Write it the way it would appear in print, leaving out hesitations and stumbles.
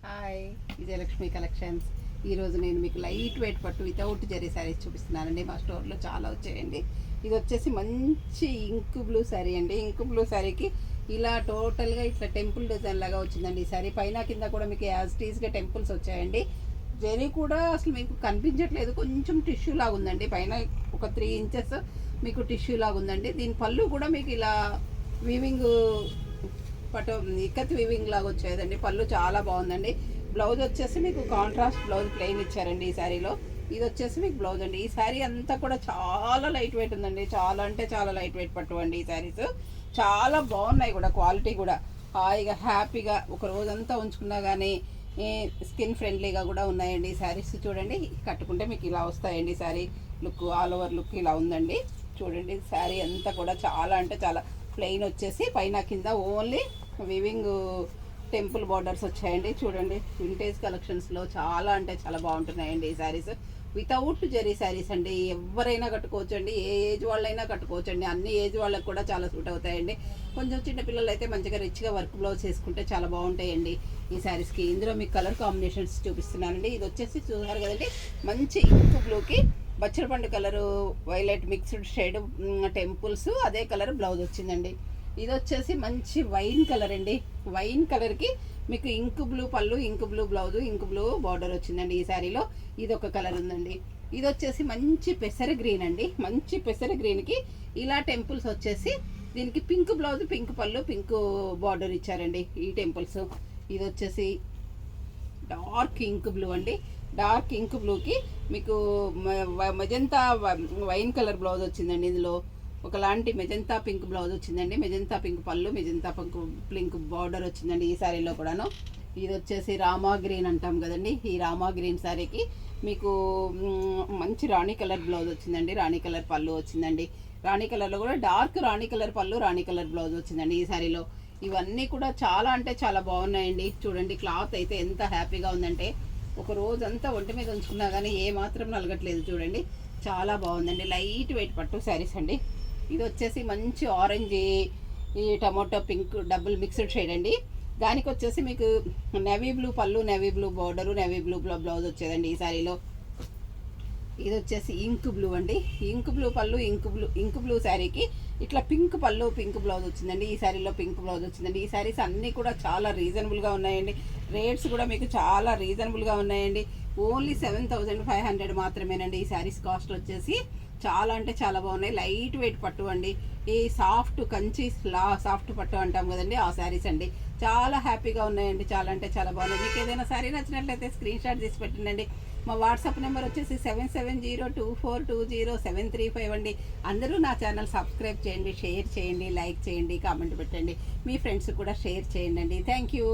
Hi, Vijayalakshmi collections. ఈరోజు నేను మీకు లైట్ వెయిట్ పట్టు వితౌట్ జరీ శారీస్ చూపిస్తున్నానండి. మా స్టోర్లో చాలా వచ్చాయండి. ఇది వచ్చేసి మంచి ఇంక్ బ్లూ శారీ అండి. ఇంక్ బ్లూ శారీకి ఇలా టోటల్గా ఇట్లా టెంపుల్ డిజైన్ లాగా వచ్చిందండి ఈ శారీ. పైన కింద కూడా మీకు యాజ్ టీజ్గా టెంపుల్స్ వచ్చాయండి. జరీ కూడా అసలు మీకు కనిపించట్లేదు, కొంచెం టిష్యూ లాగా ఉందండి. పైన ఒక 3 ఇంచెస్ మీకు టిష్యూ లాగా ఉందండి. దీని పళ్ళు కూడా మీకు ఇలా వీవింగ్ పట్టు ఇక్కత్ వీవింగ్ లాగా వచ్చేదండి. పళ్ళు చాలా బాగుందండి. బ్లౌజ్ వచ్చేసి మీకు కాంట్రాస్ట్ బ్లౌజ్ ప్లెయిన్ ఇచ్చారండి ఈ శారీలో. ఇది వచ్చేసి మీకు బ్లౌజ్ అండి. ఈ శారీ అంతా కూడా చాలా లైట్ వెయిట్ ఉందండి. చాలా అంటే చాలా లైట్ వెయిట్ పట్టు అండి. ఈ శారీస్ చాలా బాగున్నాయి కూడా, క్వాలిటీ కూడా హాయిగా హ్యాపీగా ఒక రోజంతా ఉంచుకున్నా కానీ స్కిన్ ఫ్రెండ్లీగా కూడా ఉన్నాయండి ఈ శారీస్. చూడండి, కట్టుకుంటే మీకు ఇలా వస్తాయండి. Sari look all over look ఇలా ఉందండి. చూడండి, శారీ అంతా కూడా చాలా అంటే చాలా ప్లెయిన్ వచ్చేసి పైన కింద ఓన్లీ వివింగ్ టెంపుల్ బార్డర్స్ వచ్చాయండి. చూడండి, వింటేజ్ కలెక్షన్స్లో చాలా అంటే చాలా బాగుంటున్నాయండి ఈ శారీస్. వితౌట్ జరీ శారీస్ అండి. ఎవరైనా కట్టుకోవచ్చు అండి, ఏ ఏజ్ వాళ్ళైనా కట్టుకోవచ్చు అండి. అన్ని ఏజ్ వాళ్ళకి కూడా చాలా సూట్ అవుతాయండి. కొంచెం చిన్నపిల్లలు అయితే మంచిగా రిచ్గా వర్క్ బ్లౌజ్ చేసుకుంటే చాలా బాగుంటాయండి ఈ శారీస్కి. ఇందులో మీకు కలర్ కాంబినేషన్స్ చూపిస్తున్నానండి. ఇది వచ్చేసి చూసారు కదండి, మంచి ఇంక్ బ్లూకి బచ్చలపండు colour violet mixed shade temples, అదే కలర్ బ్లౌజ్ వచ్చిందండి. ఇది వచ్చేసి మంచి వైన్ కలర్ అండి. వైన్ కలర్కి మీకు ఇంక్ బ్లూ పళ్ళు, ink blue blouse, ink blue border వచ్చిందండి ఈ శారీలో. ఇది ఒక కలర్ ఉందండి. ఇది వచ్చేసి మంచి పెసర గ్రీన్ అండి. మంచి పెసర గ్రీన్కి ఇలా టెంపుల్స్ వచ్చేసి దీనికి పింక్ బ్లౌజ్, పింక్ పళ్ళు, పింక్ బార్డర్ ఇచ్చారండి ఈ టెంపుల్స్. ఇది వచ్చేసి డార్క్ ఇంక్ బ్లూ అండి. డార్క్ ఇంక్ బ్లూకి మీకు మెజంతా వైన్ కలర్ బ్లౌజ్ వచ్చిందండి. ఇందులో ఒకలాంటి మెజంతా పింక్ బ్లౌజ్ వచ్చిందండి. మెజంతా పింక్ పళ్ళు, మెజంతా పింక్ బార్డర్ వచ్చిందండి ఈ శారీలో కూడాను. ఇది వచ్చేసి రామా గ్రీన్ అంటాం కదండి. ఈ రామా గ్రీన్ శారీకి మీకు మంచి రాణి కలర్ బ్లౌజ్ వచ్చిందండి. రాణి కలర్ పళ్ళు వచ్చిందండి. రాణి కలర్లో కూడా డార్క్ రాణి కలర్ పళ్ళు, రాణి కలర్ బ్లౌజ్ వచ్చిందండి ఈ శారీలో. ఇవన్నీ కూడా చాలా అంటే చాలా బాగున్నాయండి. చూడండి, క్లాత్ అయితే ఎంత హ్యాపీగా ఉందంటే ఒక రోజంతా ఒంటి మీద ఉంచుకున్నా కానీ ఏ మాత్రం నలగట్లేదు. చూడండి, చాలా బాగుందండి. లైట్ వెయిట్ పట్టు శారీస్ అండి. ఇది వచ్చేసి మంచి ఆరెంజ్ ఈ tomato pink double mixed shade అండి. దానికి వచ్చేసి మీకు నెవీ బ్లూ పళ్ళు, navy blue border, navy blue blouse వచ్చేదండి ఈ శారీలో. ఇది వచ్చేసి ఇంక్ బ్లూ అండి. ఇంక్ బ్లూ పళ్ళు, ఇంక్ బ్లూ శారీకి ఇట్లా పింక్ పళ్ళు, పింక్ బ్లౌజ్ వచ్చిందండి. ఈ శారీలో పింక్ బ్లౌజ్ వచ్చిందండి. ఈ శారీస్ అన్నీ కూడా చాలా రీజనబుల్గా ఉన్నాయండి. రేట్స్ కూడా మీకు చాలా రీజనబుల్గా ఉన్నాయండి. ఓన్లీ 7,500 మాత్రమేనండి ఈ శారీస్ కాస్ట్ వచ్చేసి. చాలా అంటే చాలా బాగున్నాయి. లైట్ వెయిట్ పట్టు అండి. ఈ సాఫ్ట్ కంచి సాఫ్ట్ పట్టు అంటాం కదండి, ఆ శారీస్ అండి. చాలా హ్యాపీగా ఉన్నాయండి. చాలా అంటే చాలా బాగున్నాయి. మీకు ఏదైనా శారీ నచ్చినట్లయితే స్క్రీన్ షాట్ తీసి పెట్టండి. మా వాట్సాప్ నెంబర్ వచ్చేసి 7702242075 అండి. అందరూ నా ఛానల్ సబ్స్క్రైబ్ చేయండి, షేర్ చేయండి, లైక్ చేయండి, కామెంట్ పెట్టండి. మీ ఫ్రెండ్స్ కూడా షేర్ చేయండి అండి. Thank you.